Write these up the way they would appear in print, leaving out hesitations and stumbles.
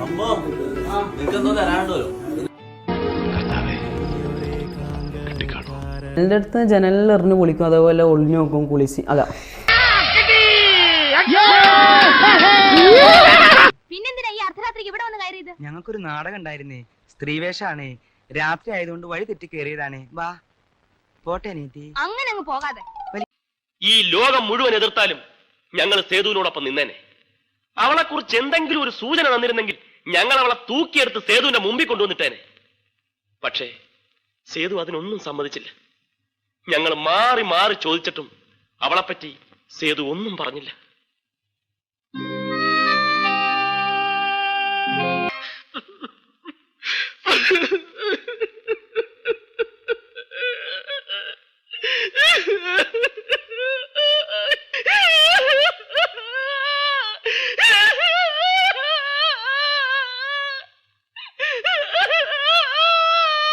നിനക്കെന്തോ തരാണ്ടോ? എൻ്റെ അടുത്ത് ജനലിൽ എറിഞ്ഞ് കുളിക്കും, അതേപോലെ ഒളിഞ്ഞു നോക്കും കുളിച്ച്. അതാ ഞങ്ങൾക്കൊരു നാടകം ഉണ്ടായിരുന്നേ, സ്ത്രീവേഷാണേ. രാത്രി ആയതുകൊണ്ട് വഴി തെറ്റി കയറിയതാണേ. വാ പോട്ടെ നീതി. അങ്ങനെ അങ്ങ് പോകാതെ. ഈ ലോകം മുഴുവൻ എതിർത്താലും ഞങ്ങൾ സേതുവിനോടൊപ്പം നിന്നേനെ. അവളെ കുറിച്ച് എന്തെങ്കിലും ഒരു സൂചന തന്നിരുന്നെങ്കിൽ ഞങ്ങൾ അവളെ തൂക്കിയെടുത്ത് സേതുവിന്റെ മുമ്പിൽ കൊണ്ടുവന്നിട്ടേനെ. പക്ഷേ സേതു അതിനൊന്നും സമ്മതിച്ചില്ല. ഞങ്ങൾ മാറി മാറി ചോദിച്ചിട്ടും അവളെപ്പറ്റി സേതു ഒന്നും പറഞ്ഞില്ല.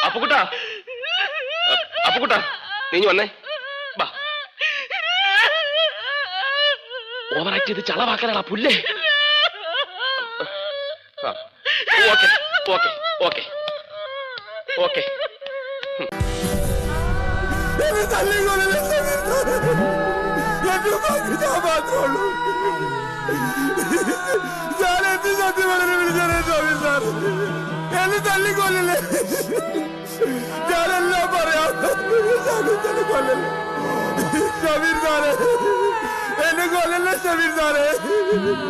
അപ്പുകുട്ടാ, അപ്പുകുട്ടാ, നീ വന്നേ. ഓവറാക്ട് ചെയ്ത് ചളവാക്കാനാ പുല്ലേ. Okay okay okay okay. എന്നെ തല്ലിക്കൊല്ലല്ലേ, ഞാനെല്ലാം പറയാം. കൊല്ലല്ലേ ഷമീർ സാറേ, എന്നെ കൊല്ലല്ലേ ഷമീർ സാറേ.